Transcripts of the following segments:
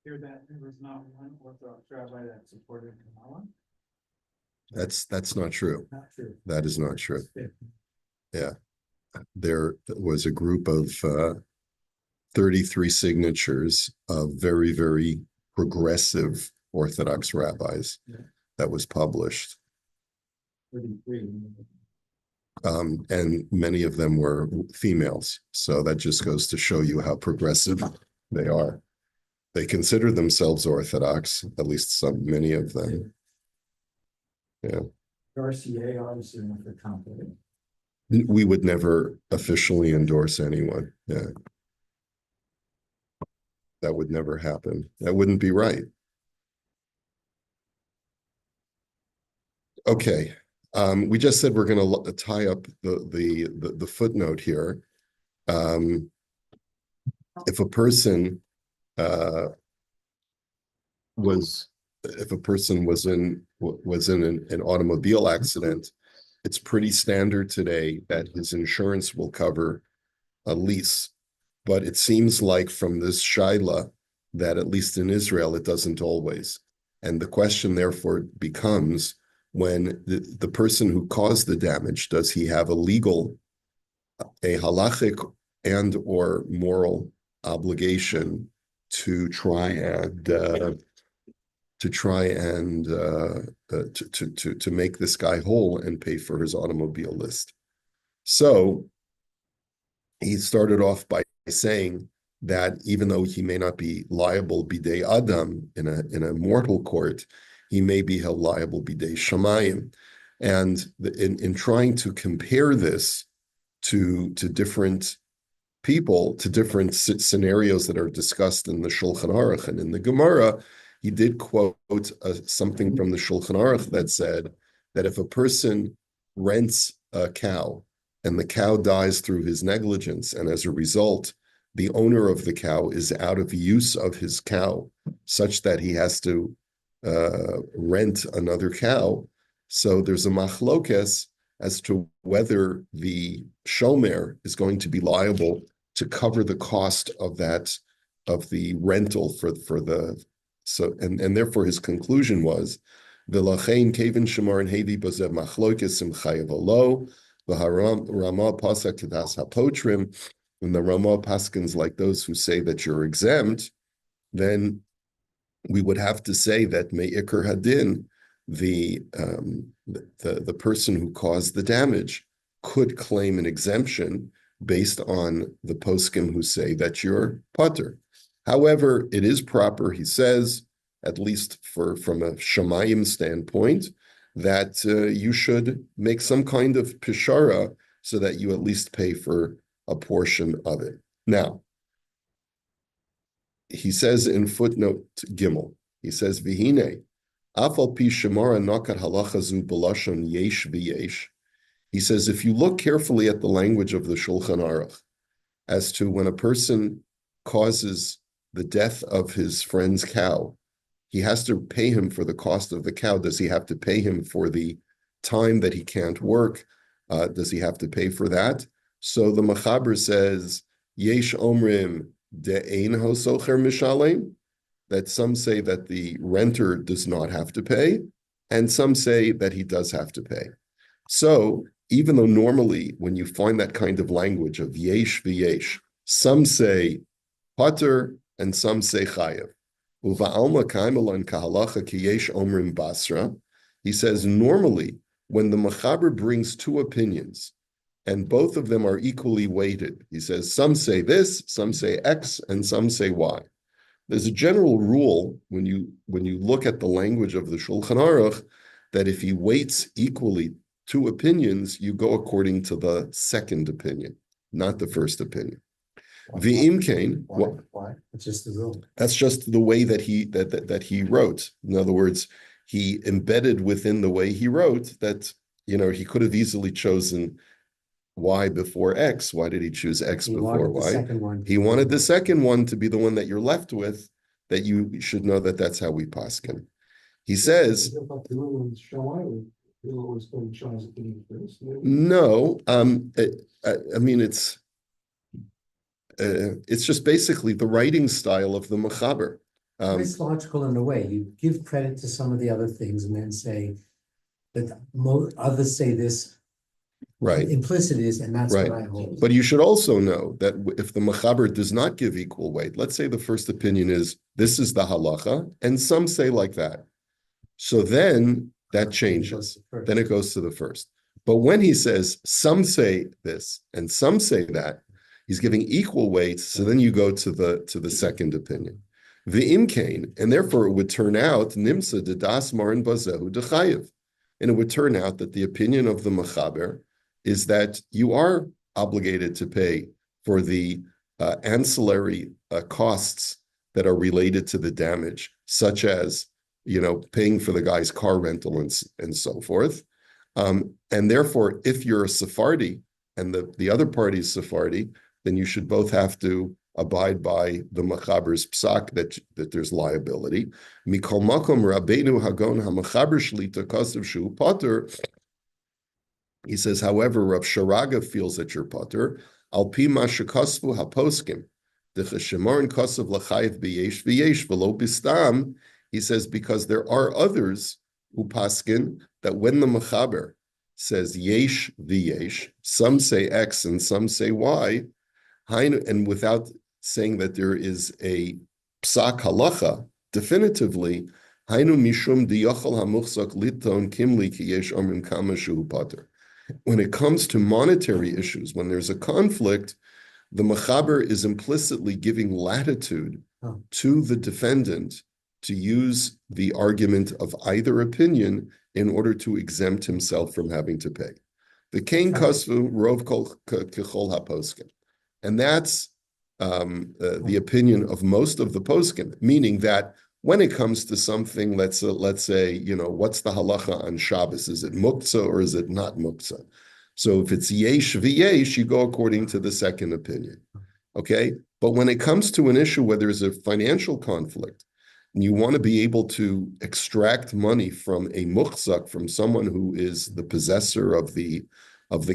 Hear that there was not one Orthodox rabbi that supported Kamala? That's not true. Not true. That is not true. Yeah. There was a group of 33 signatures of very, very progressive Orthodox rabbis that was published. 33. And many of them were females. So that just goes to show you how progressive they are. They consider themselves Orthodox, at least many of them. Yeah. RCA obviously not for confident. We would never officially endorse anyone. Yeah. That would never happen. That wouldn't be right. Okay. We just said we're going to tie up the footnote here. If a person was in an automobile accident, it's pretty standard today that his insurance will cover a lease. But it seems like from this shaila that at least in Israel, it doesn't always. And the question therefore becomes, when the person who caused the damage, does he have a halachic and or moral obligation to try and to make this guy whole and pay for his automobile list? So he started off by saying that even though he may not be liable bidei adam in a mortal court, he may be held liable bidei shamayim. And in trying to compare this to different people, to different scenarios that are discussed in the Shulchan Aruch and in the Gemara, he did quote something from the Shulchan Aruch that said that if a person rents a cow and the cow dies through his negligence, and as a result, the owner of the cow is out of use of his cow, such that he has to rent another cow. So there's a machlokes as to whether the shomer is going to be liable to cover the cost of the rental for the. So and therefore his conclusion was v'lachein kevin shemar and hevi bazev machlokes im chayav alo v'harama pasak kedas hapotrim. When the Rama paskins like those who say that you're exempt, then we would have to say that me'ikar hadin, the person who caused the damage, could claim an exemption based on the poskim who say that you're pater. However, it is proper, he says, at least from a shamayim standpoint, that you should make some kind of pishara so that you at least pay for a portion of it. Now, he says in footnote Gimel, he says, Vihine, afal pi shemara nakat halachazu b'lashon yesh v'yesh. He says, if you look carefully at the language of the Shulchan Aruch, as to when a person causes the death of his friend's cow, he has to pay him for the cost of the cow. Does he have to pay him for the time that he can't work? Does he have to pay for that? So the Mechaber says, Yesh Omrim de'ein hosocher mishalem, that some say that the renter does not have to pay, and some say that he does have to pay. So even though normally when you find that kind of language of yesh v'yesh, some say pater and some say chayev. Uva'alma kaimelan kahalacha ki yesh omrim basra. He says normally when the Mechaber brings two opinions, and both of them are equally weighted, he says some say this, some say X, and some say Y. There's a general rule when you look at the language of the Shulchan Aruch that if he weights equally two opinions, you go according to the second opinion, not the first opinion. V'im kain, Why? It's just the rule. That's just the way that he wrote. In other words, he embedded within the way he wrote that, he could have easily chosen Y before X. Why did he choose X before Y? He wanted the second one to be the one that you're left with, that you should know that that's how we paskin. He says, no, I mean, it's just basically the writing style of the Mechaber. It's logical in a way. You give credit to some of the other things and then say that others say this. Right. Implicit is, and that's Right. what I hold. But you should also know that if the Mechaber does not give equal weight, let's say the first opinion is this is the halacha, and some say like that. So then that changes. Then it goes to the first. But when he says some say this and some say that, he's giving equal weight. So then you go to the second opinion. The imkain, and therefore it would turn out nimsa de das marin bazehu dechayev. And it would turn out that the opinion of the Mechaber is that you are obligated to pay for the ancillary costs that are related to the damage, such as paying for the guy's car rental and so forth. And therefore, if you're a Sephardi and the other party is Sephardi, then you should both have to abide by the Mechaber's psak that there's liability. Mikol makom Rabbeinu Hagon HaMechaber Shlita Kosev Shu Potter. He says, however, Rav Sharaga feels that you're potter. Al pi ma shekosvu haposkim, decheshemorin kosev lachayev b'yesh v'yesh v'lo bistam. He says because there are others who paskin that when the Mechaber says yesh v'yesh, some say X and some say Y, and without saying that there is a psak halacha definitively, hainu mishum diyochel hamuchzak liton kimli ki yesh omrim kama shu potter. When it comes to monetary issues, when there's a conflict, the Mechaber is implicitly giving latitude to the defendant to use the argument of either opinion in order to exempt himself from having to pay. The Kain Kosvu Rov Kechol HaPoskim. And that's the opinion of most of the poskim, meaning that when it comes to something, let's say, what's the halacha on Shabbos? Is it muktzah or is it not muktzah? So if it's yesh v'yesh, you go according to the second opinion, okay? But when it comes to an issue where there's a financial conflict, and you want to be able to extract money from a muchzak, from someone who is the possessor of the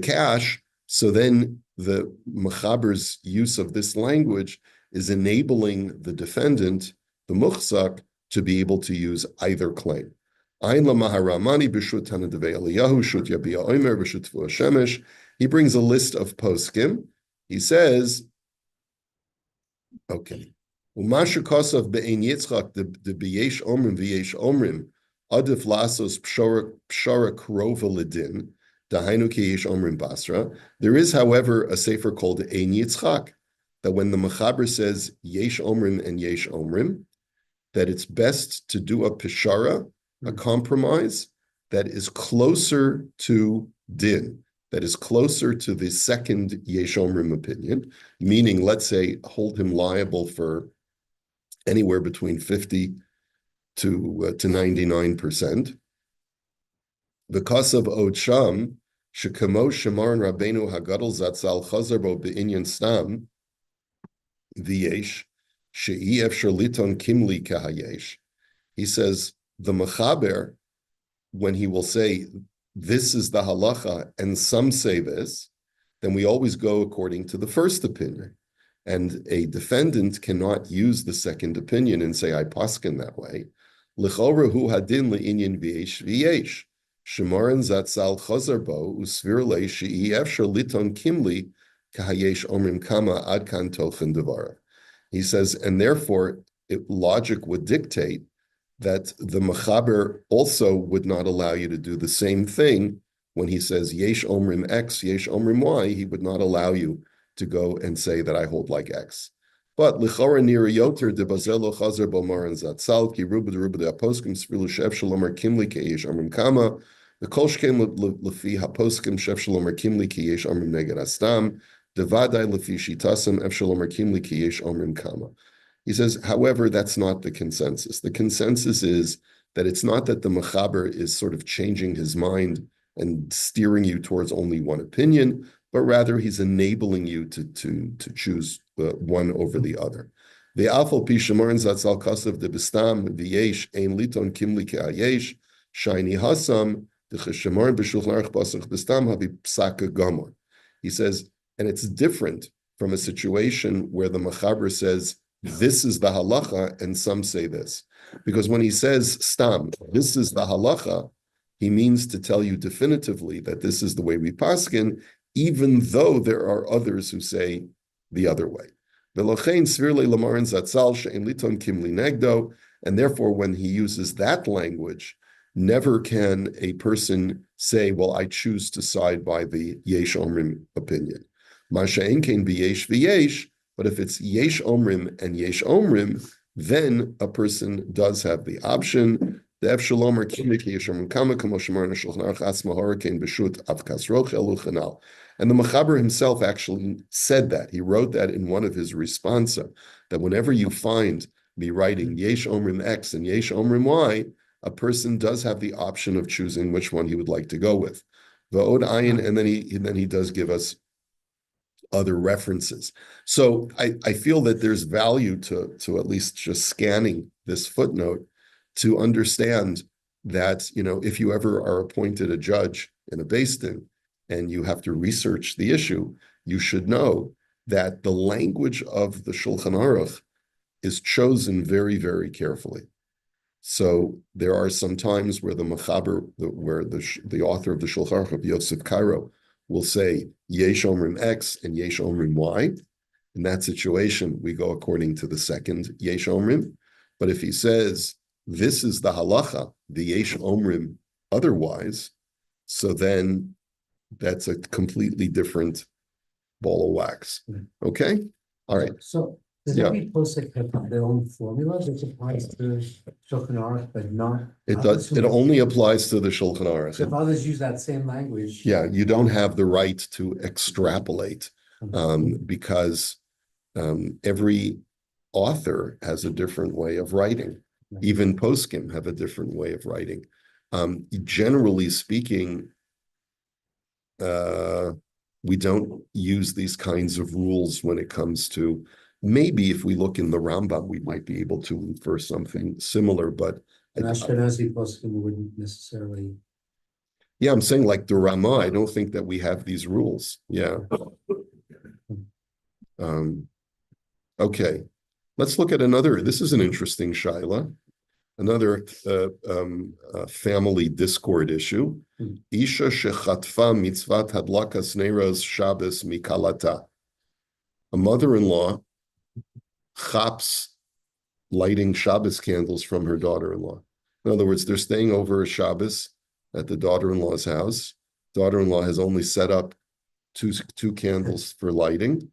cash, so then the Mechaber's use of this language is enabling the defendant, the muchzak, to be able to use either claim. He brings a list of poskim. He says, okay, Umashukosav be'ein Yitzchak de b'yesh omrim v'yesh omrim adif lasos pshara krova ledin dahainu ki yesh omrim basra. There is, however, a sefer called Ein Yitzchak that when the Mechaber says yesh omrim and yesh omrim, that it's best to do a pishara, a compromise that is closer to din, that is closer to the second yesh omrim opinion, meaning, let's say, hold him liable for anywhere between 50 to 99%. Because of Od Sham, Shekamo Shemaran Rabbeinu Hagadol Zatzal Chazarbo Be'inyan Stam, V'yesh, She'i Efshar Liton Kimli Kahayesh. He says, the Mechaber, when he will say, this is the halacha, and some say this, then we always go according to the first opinion. And a defendant cannot use the second opinion and say, I paskin that way. L'chora hu hadin le'inyan v'yesh v'yesh. Shemaran zatzal chazarbo usvir le she'i efshar liton kimli kahayesh omrim kama ad kan tochen devara. He says, and therefore, logic would dictate that the Mechaber also would not allow you to do the same thing when he says yesh omrim X, yesh omrim Y. He would not allow you to go and say that I hold like X. But lichora nira yoter de bazelo chazer bomaran zatzal ki ruba de aposkim sfilu shef shalomer kimli keyesh omrim kama the kol shkem lefi haposkim shef shalomer kimli keyesh omrim neged astam devadai lefi shitasim ef shalomer kimli keyesh omrim kama. He says, however, that's not the consensus. The consensus is that it's not that the Mechaber is sort of changing his mind and steering you towards only one opinion, but rather he's enabling you to choose one over the other. The Afal Pi Shemaran Zatzal Kasav de Bistam V'yesh Ein Liton Kimli Ke'ayesh Shiny Hasam the Cheshemaran B'Shulchan Aruch Pasach Bistam Havi Psaka Gamor. He says, and it's different from a situation where the Mechaber says this is the halacha, and some say this. Because when he says stam, this is the halacha, he means to tell you definitively that this is the way we paskin, even though there are others who say the other way. And therefore, when he uses that language, never can a person say, well, I choose to side by the Yesh Omrim opinion. Masha'en kein b'yesh v'yesh, but if it's Yesh Omrim and Yesh Omrim, then a person does have the option. The Shalom or Kimik Yesh Omrim Kama Kamo Shemar Neshulchan Aruch Asma Hurricane B'Shut Avkas Rochel Luchanal. And the Mechaber himself actually said that. He wrote that in one of his responsa, that whenever you find me writing Yesh Omrim X and Yesh Omrim Y, a person does have the option of choosing which one he would like to go with. V'od ayin, and then he does give us other references. So I feel that there's value to at least just scanning this footnote to understand that, if you ever are appointed a judge in a Beis Din and you have to research the issue, you should know that the language of the Shulchan Aruch is chosen very, very carefully. So there are some times where the Mechaber, where the author of the Shulchan Aruch, Yosef Cairo, will say Yesh Omrim X and Yesh Omrim Y. In that situation, we go according to the second Yesh Omrim. But if he says this is the halacha, the Yesh Omrim otherwise, so then that's a completely different ball of wax. Okay? All right. So does every posek have their own formula that applies to Shulchan Aruch, but not? It does. It only applies to the Shulchan Aruch. So if others use that same language. Yeah, you don't have the right to extrapolate because every author has a different way of writing. Even poskim have a different way of writing. Generally speaking, we don't use these kinds of rules when it comes to. Maybe if we look in the Rambam, we might be able to infer something similar, but Ashkenazi poskim wouldn't necessarily. Yeah, I'm saying like the Ramah, I don't think that we have these rules. Yeah. Okay. Let's look at another. This is an interesting shaila. Another family discord issue. Isha shechatfa mitzvat hadlakas neiros Shabbos mikalata. A mother-in-law chaps lighting Shabbos candles from her daughter-in-law. In other words, they're staying over Shabbos at the daughter-in-law's house. Daughter-in-law has only set up two candles for lighting,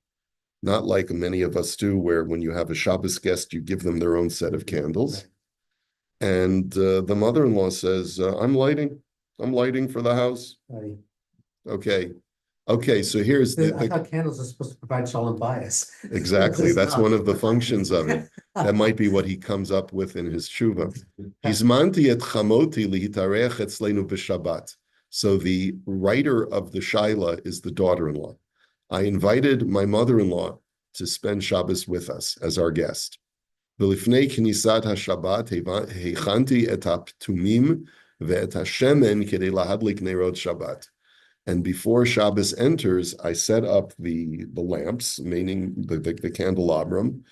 not like many of us do, where when you have a Shabbos guest, you give them their own set of candles. And the mother-in-law says, I'm lighting for the house. Right. Okay, so here's I thought candles are supposed to provide shalom bias. exactly. That's one of the functions of it. That might be what he comes up with in his tshuva. Hizmanti et chamoti lihitareach etzleinu b'Shabbat. So the writer of the shaila is the daughter-in-law. I invited my mother-in-law to spend Shabbos with us as our guest. V'lifnei knisat haShabbat heichanti et haptumim ve'et hashemen kedei lahadlik nerot Shabbat. And before Shabbos enters, I set up the lamps, meaning the candelabrum,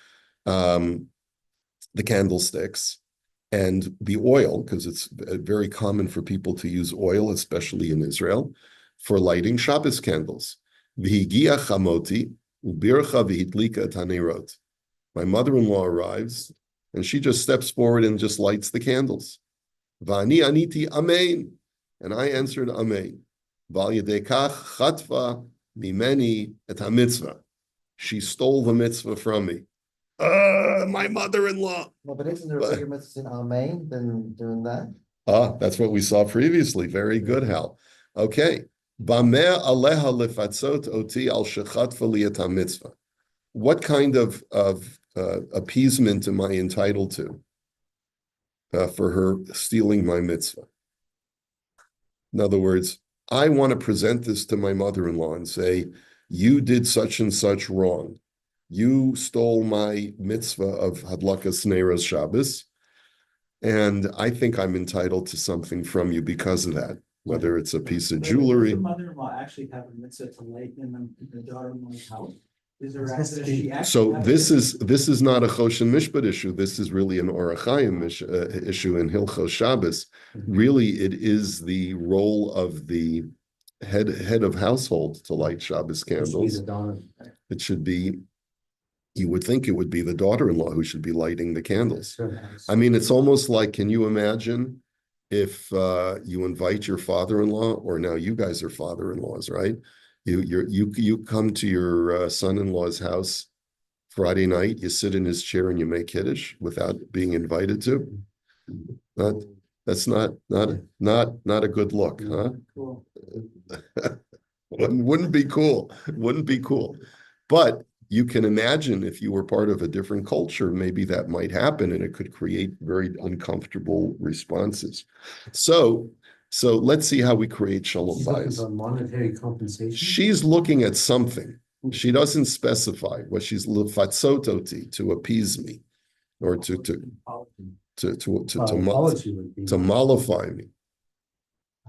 the candlesticks, and the oil, because it's very common for people to use oil, especially in Israel, for lighting Shabbos candles. V'higia chamoti ubircha v'hitlika et hanerot. My mother-in-law arrives, and she just steps forward and just lights the candles. V'ani aniti amen, and I answered amen. She stole the mitzvah from me. My mother-in-law. No, but isn't there a bigger mitzvah in Amen than doing that? That's what we saw previously. Very good, Hal. Okay. What kind of appeasement am I entitled to for her stealing my mitzvah? In other words, I want to present this to my mother-in-law and say, you did such and such wrong. You stole my mitzvah of Hadlakas Neiros Shabbos, and I think I'm entitled to something from you because of that, whether it's a piece of jewelry. Does the mother-in-law actually have a mitzvah to light in the daughter-in-law's house? Is there, It has to does be- she actually So have this a- is not a Choshen Mishpat issue. This is really an Orachayim issue in Hilchos Shabbos. Really, it is the role of the head of household to light Shabbos It should be candles. the Donna. It should be, you would think it would be the daughter-in-law who should be lighting the candles. Sure. I mean, it's almost like, can you imagine if you invite your father-in-law, or now you guys are father-in-laws, right? You come to your son-in-law's house Friday night, you sit in his chair and you make Kiddush without being invited to. That's not a good look, huh? Cool. Wouldn't be cool. Wouldn't be cool. But you can imagine if you were part of a different culture, maybe that might happen and it could create very uncomfortable responses. So let's see how we create shalom She's looking bayis. for monetary compensation. She's looking at something. She doesn't specify what she's lefatzototi, to appease me, or to Apology would be. mollify me.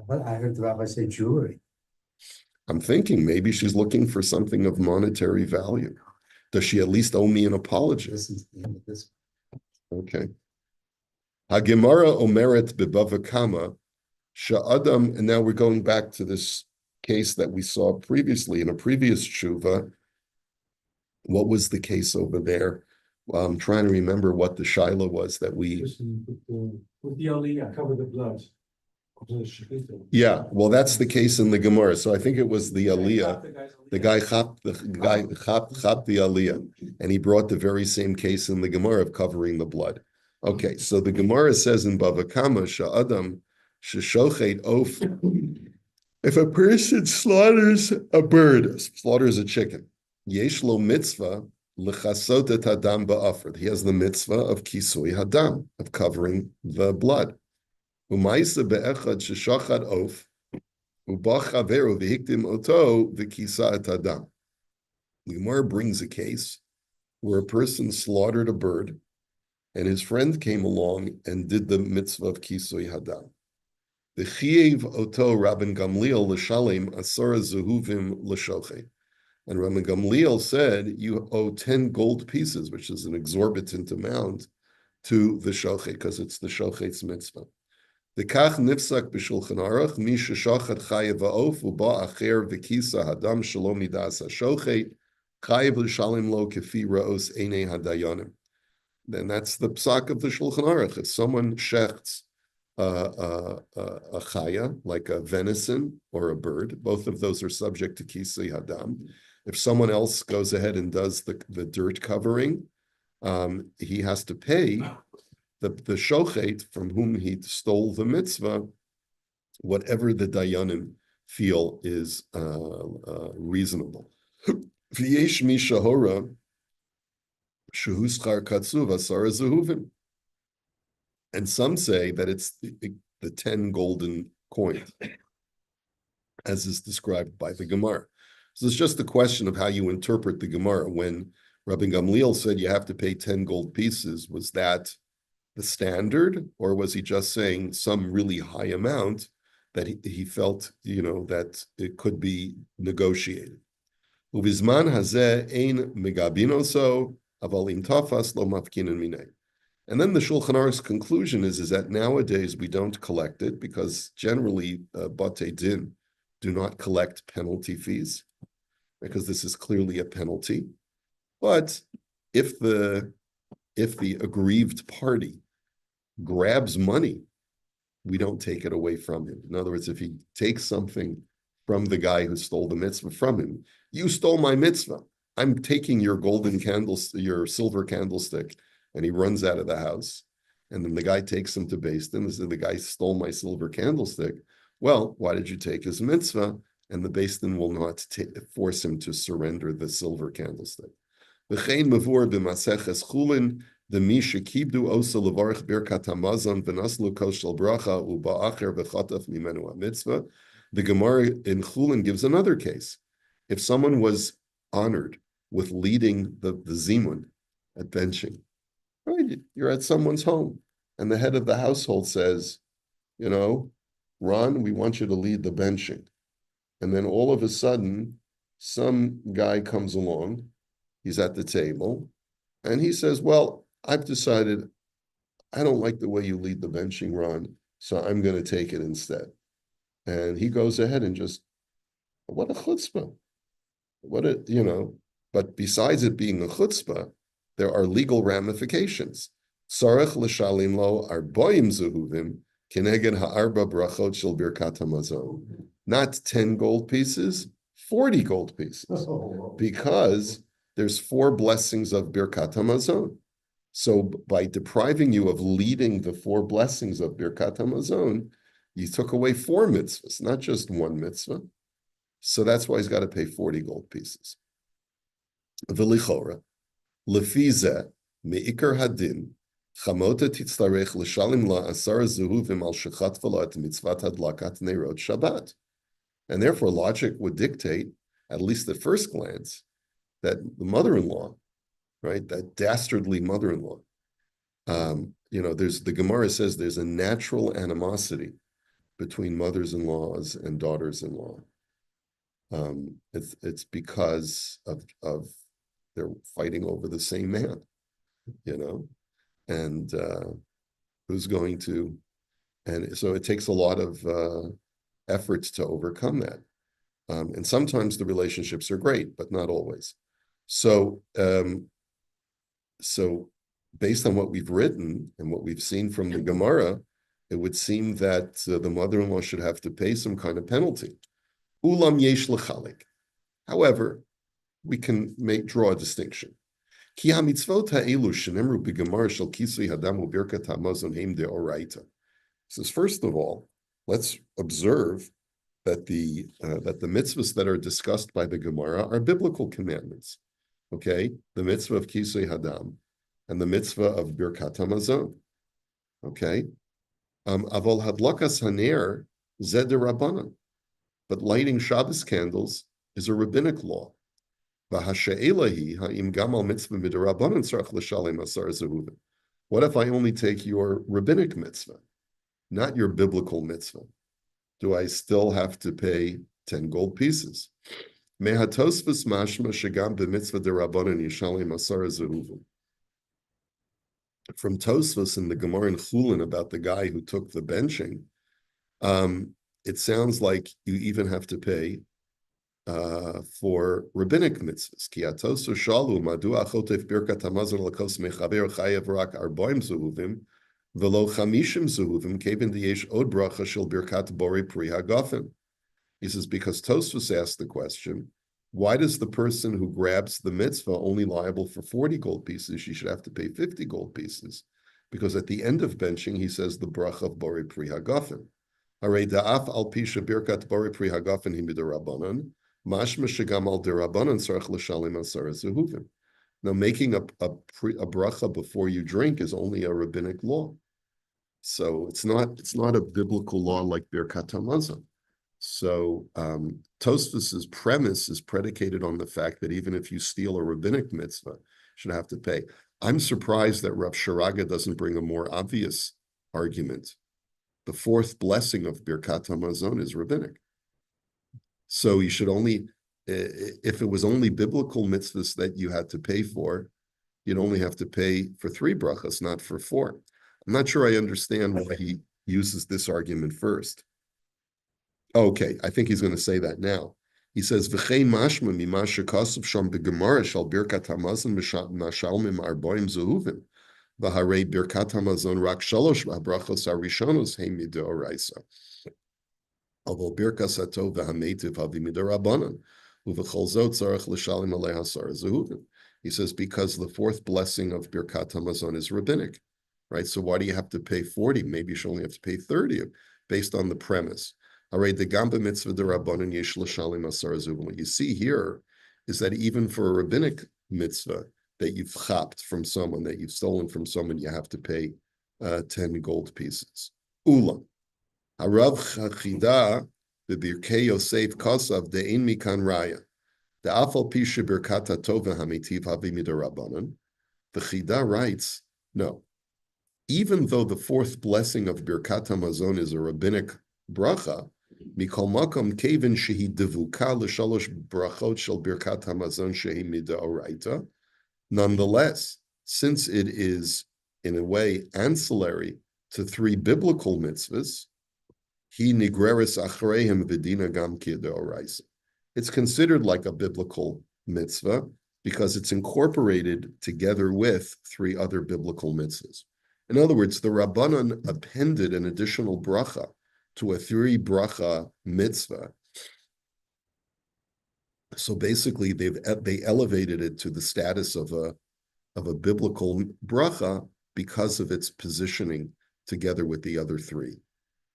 But I heard the rabbi say jewelry. I'm thinking maybe she's looking for something of monetary value. Does she at least owe me an apology? Listen to the end of this. Okay. Hagemara omeret bebava kama sha'adam, and now we're going back to this case that we saw previously in a previous tshuva. What was the case over there? I'm trying to remember what the shaila was that we. With the aliyah, cover the blood. Yeah, well, that's the case in the Gemara. So I think it was the aliyah. The guy chapped the aliyah, and he brought the very same case in the Gemara of covering the blood. Okay, so the Gemara says in Bava Kama sha'adam sheshochet oaf. If a person slaughters a bird, slaughters a chicken, yesh lo mitzvah lechasot et hadam ba'afred. He has the mitzvah of kisui hadam, of covering the blood. Umaisa be'echad sheshachad oaf. The Gemara brings a case where a person slaughtered a bird, and his friend came along and did the mitzvah of kisui hadam. The chiev oto Rabban Gamliel l'shalem asara zehuvim l'shochet, and Rabban Gamliel said you owe 10 gold pieces, which is an exorbitant amount, to the shochet because it's the shochet's mitzvah. The kach nifsak b'shulchan aruch mi sheshachat chayev ha'of uba acher v'kisa hadam shalom midas hashochet chayev l'shalim lo kefi ra'os einei hadayanim. Then that's the psak of the Shulchan Aruch. If someone shechts a chaya, like a venison or a bird, both of those are subject to kisui hadam. If someone else goes ahead and does the dirt covering, he has to pay the shochet from whom he stole the mitzvah, whatever the dayanim feel is reasonable. V'yesh mi shahora shehu schar katsuv asara zehuvim. And some say that it's the 10 golden coins, as is described by the Gemara. So it's just a question of how you interpret the Gemara. When Rabbi Gamliel said you have to pay 10 gold pieces, was that the standard, or was he just saying some really high amount that he felt, that it could be negotiated? Uvizman hazeh ein megabinoso aval im tafas lo mafkinin minei. And then the Shulchan Aruch's conclusion is that nowadays we don't collect it because generally Batei Din do not collect penalty fees because this is clearly a penalty. But if the aggrieved party grabs money, we don't take it away from him. In other words, if he takes something from the guy who stole the mitzvah from him, you stole my mitzvah. I'm taking your golden your silver candlestick. And he runs out of the house. And then the guy takes him to Beis Din and says, the guy stole my silver candlestick. Well, why did you take his mitzvah? And the Beis Din will not force him to surrender the silver candlestick. V'chein mavur b'maseches chulin, the misha kibdu osa levarich birkat hamazon v'naslu koshel bracha u'ba'acher v'chataf mimenu mitzvah. The Gemara in Chulin gives another case. If someone was honored with leading the zimun at benching, right, you're at someone's home, and the head of the household says, Ron, we want you to lead the benching. And then all of a sudden, some guy comes along He's at the table, and he says, well, I've decided I don't like the way you lead the benching, Ron, so I'm going to take it instead. And he goes ahead and just, what a chutzpah. But besides it being a chutzpah, there are legal ramifications. Sarech l'shalim lo arboim zehuvim keneged ha'arba brachot shel birkat hamazon. Not 10 gold pieces, 40 gold pieces, because there's 4 blessings of birkat hamazon. So by depriving you of leading the 4 blessings of birkat hamazon, you took away 4 mitzvahs, not just 1 mitzvah. So that's why he's got to pay 40 gold pieces. V'lichora, lefize meikar hadin, chamota titzarech l'shalim la asar zehuvim al shechat v'lat mitzvat hadlakat neirot Shabbat. And therefore, logic would dictate, at least at first glance, that the mother-in-law, right, that dastardly mother-in-law, the Gemara says there's a natural animosity between mothers-in-laws and daughters-in-law. It's because of they're fighting over the same man, and who's going to, and so it takes a lot of efforts to overcome that. And sometimes the relationships are great, but not always. So based on what we've written and what we've seen from the Gemara, it would seem that the mother-in-law should have to pay some kind of penalty. Ulam yesh l'chalik. However, we can draw a distinction. Ki hamitzvot ha'elu shenemru b'gemara shel kisui hadam u'birkat hamazon heim de'oraita. Says, first of all, let's observe that the mitzvahs that are discussed by the Gemara are biblical commandments. Okay, the mitzvah of kisui hadam and the mitzvah of birkat hamazon. Okay, avol hadlakas haner zed rabbanan. But lighting Shabbos candles is a rabbinic law. What if I only take your rabbinic mitzvah, not your biblical mitzvah? Do I still have to pay 10 gold pieces? From Tosfos in the Gemara in Chulin about the guy who took the benching, it sounds like you even have to pay for rabbinic mitzvahs. Ki atoso shalu madu achotef birkat hamazon lakos mechaber chayev rak 40 zehuvim velo 50 zehuvim keven diyesh od bracha shel birkat bori pri hagafen. He says, because Tosfos asked the question, why does the person who grabs the mitzvah only liable for 40 gold pieces? She should have to pay 50 gold pieces. Because at the end of benching, he says the bracha of bori pri hagafen. Hare da'af al pisha birkat bori pri hagafen hi midarabanan. Mashma shegam al derabanan sarach l'shalim asar zehuvim. Now, making a bracha before you drink is only a rabbinic law, so it's not a biblical law like birkat hamazon. So Tosfos's premise is predicated on the fact that even if you steal a rabbinic mitzvah, you should have to pay. I'm surprised that Rav Sharaga doesn't bring a more obvious argument. The 4th blessing of birkat hamazon is rabbinic. So you should only, if it was only biblical mitzvahs that you had to pay for, you'd only have to pay for 3 brachas, not for 4. I'm not sure I understand why he uses this argument first. Okay, I think he's going to say that now. He says, "V'chein mashma mima shekasuv sham begemara shal birkat hamazon mashalmim arboim zehuvim v'harei birkat hamazon rak shalosh brachos harishonos heim midoraisa." Although birkas hatov v'hametiv havi midarabanan uv'chol zot tzarich l'shalim alei hasar zehuvim. He says, because the 4th blessing of birkat hamazon is rabbinic, right? So why do you have to pay 40? Maybe you should only have to pay 30, based on the premise. What you see here is that even for a rabbinic mitzvah that you've chapped from someone, that you've stolen from someone, you have to pay 10 gold pieces. Ulam. Harav chachida b'birkei Yosef kosav de'in mikan raya. De'afal pisha birkata tova hamitiv havi midarabanan. The Chida writes, no, even though the 4th blessing of birkat hamazon is a rabbinic bracha, Mikol makom kevin shehi devuka l'shalosh brachot shel birkat hamazon shehi midaoraita. Nonetheless, since it is in a way ancillary to 3 biblical mitzvahs, he nigreris achreihim v'dina gam kideoraisa. It's considered like a biblical mitzvah because it's incorporated together with 3 other biblical mitzvahs. In other words, the Rabbanan appended an additional bracha to a 3 bracha mitzvah. So basically, they elevated it to the status of a biblical bracha because of its positioning together with the other 3.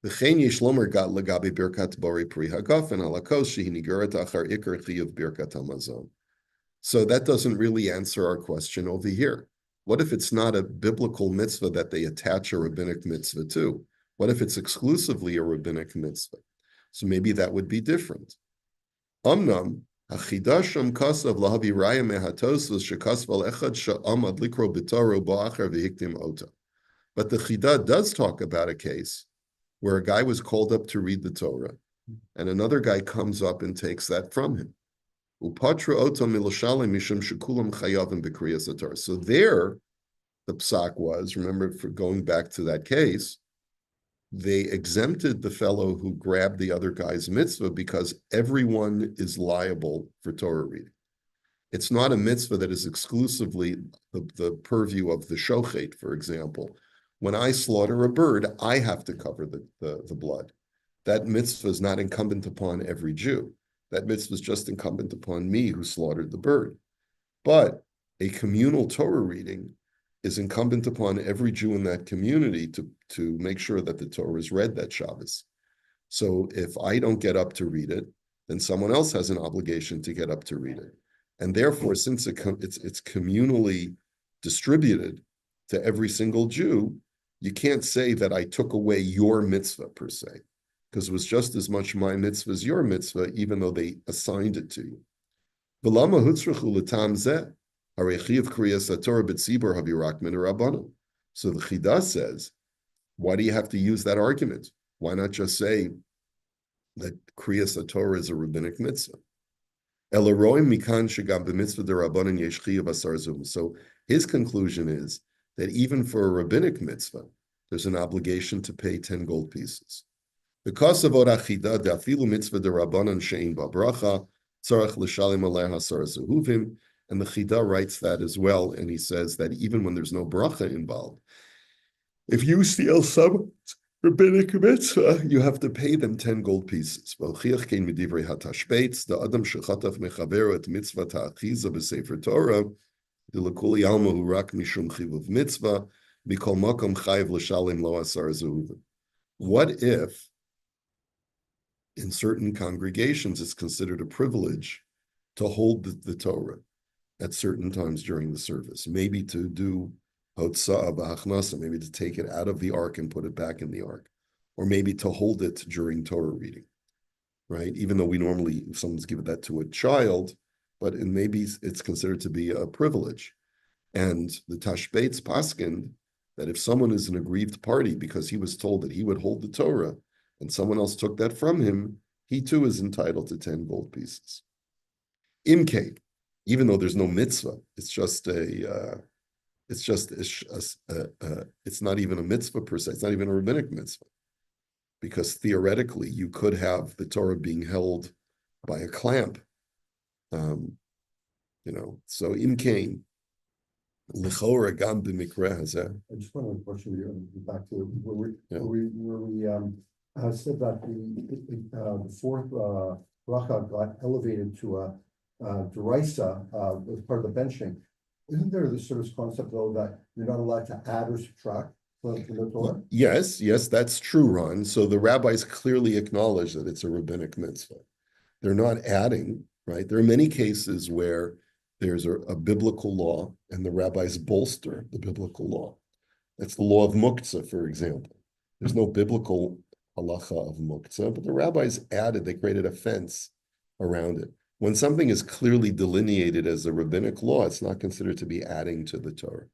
V'chein yesh lomer gat legabe birkat borei pri hagafen halakos shehi nigeret achar ikar chiyuv birkat hamazon. So that doesn't really answer our question over here. What if it's not a biblical mitzvah that they attach a rabbinic mitzvah to? What if it's exclusively a rabbinic mitzvah? So maybe that would be different. Amnam, hachidasham kasav lahavi raya mehatosvos shekasval echad sha'amad likro b'taro ba'achar v'hiktim ota. But the Chida does talk about a case where a guy was called up to read the Torah, and another guy comes up and takes that from him. Upatra oto miloshalim mishum shekulam chayavim b'kriyas haTorah. So there, the psak was, remember, for going back to that case, they exempted the fellow who grabbed the other guy's mitzvah because everyone is liable for Torah reading. It's not a mitzvah that is exclusively the purview of the shochet, for example. When I slaughter a bird, I have to cover the blood. That mitzvah is not incumbent upon every Jew. That mitzvah is just incumbent upon me who slaughtered the bird. But a communal Torah reading is incumbent upon every Jew in that community to make sure that the Torah is read that Shabbos. So if I don't get up to read it, then someone else has an obligation to get up to read it. And therefore, since it's communally distributed to every single Jew, you can't say that I took away your mitzvah per se, because it was just as much my mitzvah as your mitzvah, even though they assigned it to you. So the Chida says, why do you have to use that argument? Why not just say that Kriyas HaTorah is a rabbinic mitzvah? So his conclusion is that even for a rabbinic mitzvah, there's an obligation to pay 10 gold pieces. Because of Orachida, the afilu mitzvah de rabbanan shein babracha, tzarach l'shalim aleha sar zehuvim, and the Chida writes that as well, and he says that even when there's no bracha involved, if you steal some rabbinic mitzvah, you have to pay them 10 gold pieces. V'ochiach kein midivrei hatashbeitz, the adam shechataf mechaver et mitzvah ta'achiza b'sefer Torah, the lekuli alma hu rak mishum chivuv mitzvah, mikol makom chayiv l'shalim lo asar zehuvim. What if in certain congregations it's considered a privilege to hold the Torah at certain times during the service, maybe to do hotzah b'achnasa, maybe to take it out of the ark and put it back in the ark, or maybe to hold it during Torah reading, right? Even though we normally, if someone's given that to a child, but maybe it's considered to be a privilege. And the Tashbeitz paskin, that if someone is an aggrieved party because he was told that he would hold the Torah and someone else took that from him, he too is entitled to 10 gold pieces. Imke, even though there's no mitzvah, it's not even a mitzvah per se. It's not even a rabbinic mitzvah, because theoretically you could have the Torah being held by a clamp. So imkein l'chora gam b'mikreh hazeh. I just want to question you back to where Yeah. we said that the fourth bracha got elevated to a derisa as part of the benching. Isn't there this sort of concept though that you're not allowed to add or subtract from the Torah? Yes, that's true, Ron. So the rabbis clearly acknowledge that it's a rabbinic mitzvah. They're not adding, right? There are many cases where there's a biblical law and the rabbis bolster the biblical law. That's the law of muktzah, for example. There's no biblical halacha of muktzah, but the rabbis they created a fence around it. When something is clearly delineated as a rabbinic law, it's not considered to be adding to the Torah.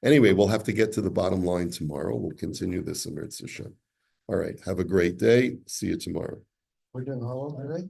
Anyway, we'll have to get to the bottom line tomorrow. We'll continue this in Mitzvah. All right, have a great day. See you tomorrow. We're doing how long today?